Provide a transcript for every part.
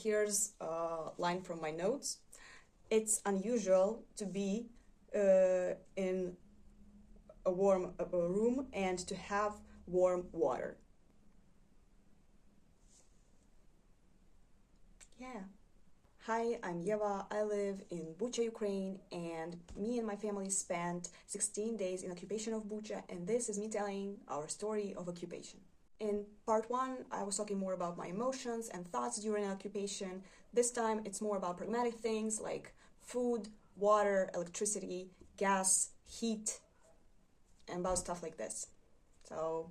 Here's a line from my notes. It's unusual to be in a warm room and to have warm water. Yeah. Hi, I'm Yeva. I live in Bucha, Ukraine, and me and my family spent 16 days in occupation of Bucha, and this is me telling our story of occupation. In part 1, I was talking more about my emotions and thoughts during occupation. This time, it's more about pragmatic things like food, water, electricity, gas, heat, and about stuff like this. So,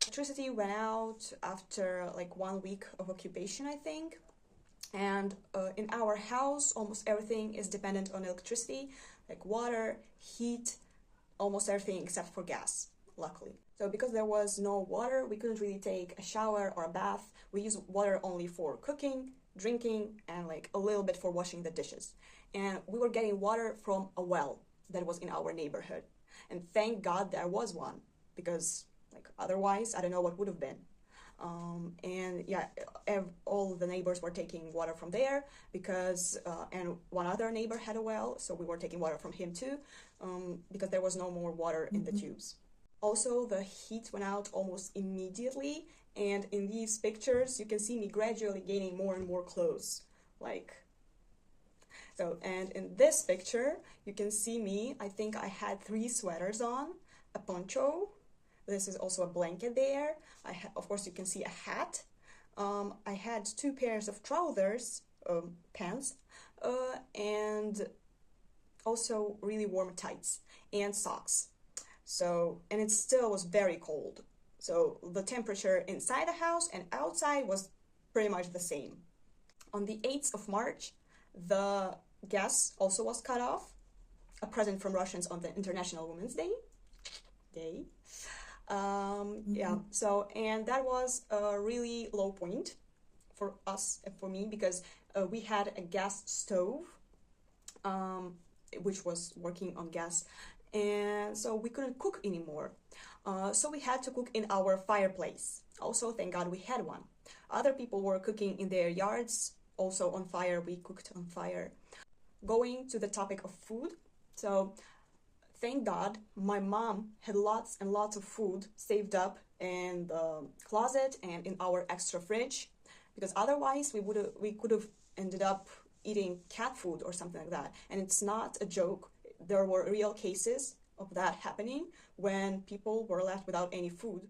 electricity went out after like 1 week of occupation, I think. And in our house, almost everything is dependent on electricity, like water, heat, almost everything except for gas, luckily. So because there was no water, we couldn't really take a shower or a bath. We use water only for cooking, drinking, and like a little bit for washing the dishes. And we were getting water from a well that was in our neighborhood. And thank God there was one, because like otherwise, I don't know what would have been. And yeah, all the neighbors were taking water from there because, and one other neighbor had a well, so we were taking water from him too, because there was no more water in the tubes. Also, the heat went out almost immediately, and in these pictures, you can see me gradually gaining more and more clothes, and in this picture, you can see me, I think I had 3 sweaters on, a poncho. This is also a blanket there. Of course, you can see a hat. I had 2 pairs of trousers, pants, and also really warm tights and socks. So, and it still was very cold. So the temperature inside the house and outside was pretty much the same. On the 8th of March, the gas also was cut off, a present from Russians on the International Women's Day. Yeah, so, and that was a really low point for us and for me because we had a gas stove, which was working on gas, and so we couldn't cook anymore. So we had to cook in our fireplace. Also, thank God we had one. Other people were cooking in their yards, also on fire. We cooked on fire. Going to the topic of food, so thank God my mom had lots and lots of food saved up in the closet and in our extra fridge, because otherwise we could have ended up eating cat food or something like that. And it's not a joke. There were real cases of that happening when people were left without any food.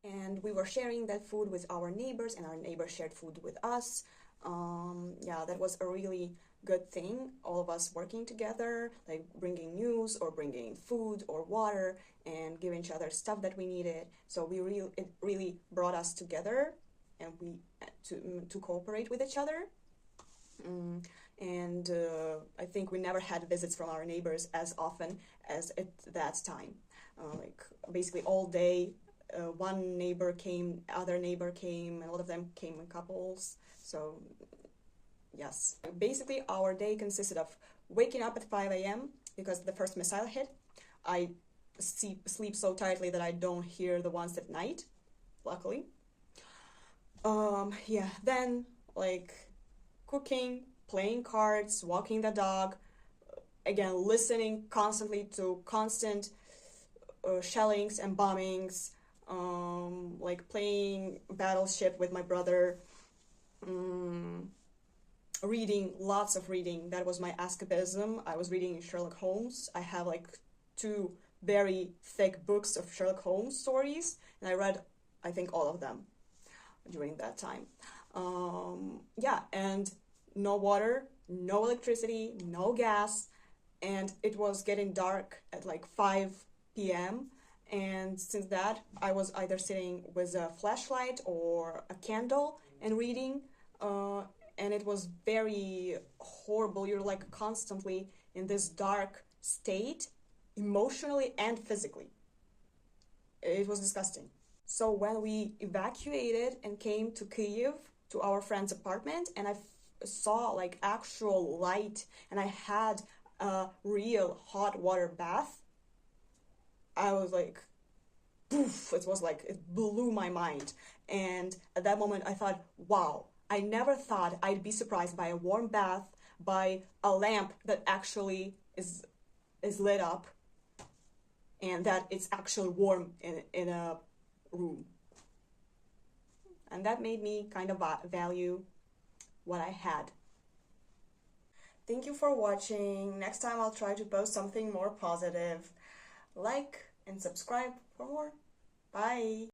And we were sharing that food with our neighbors, and our neighbors shared food with us. Yeah, that was a really good thing, all of us working together, like bringing news or bringing food or water and giving each other stuff that we needed. So it really brought us together, and we to cooperate with each other. And I think we never had visits from our neighbors as often as at that time. Like basically all day, one neighbor came, other neighbor came, and a lot of them came in couples. So yes, basically our day consisted of waking up at 5 a.m. because the first missile hit. I sleep so tightly that I don't hear the ones at night, luckily. Yeah, then like cooking, playing cards, walking the dog, again listening constantly to constant shellings and bombings, like playing Battleship with my brother, reading, lots of reading. That was my escapism. I was reading Sherlock Holmes. I have like 2 very thick books of Sherlock Holmes stories, and I read, I think, all of them during that time. Yeah, and no water, no electricity, no gas, and it was getting dark at like 5 p.m. And since that, I was either sitting with a flashlight or a candle and reading, and it was very horrible. You're like constantly in this dark state, emotionally and physically. It was disgusting. So when we evacuated and came to Kyiv, to our friend's apartment, and I saw like actual light, and I had a real hot water bath, I was like, poof, it was like, it blew my mind. And at that moment I thought, wow, I never thought I'd be surprised by a warm bath, by a lamp that actually is lit up, and that it's actually warm in a room. And that made me kind of value what I had. Thank you for watching. Next time I'll try to post something more positive. Like and subscribe for more. Bye!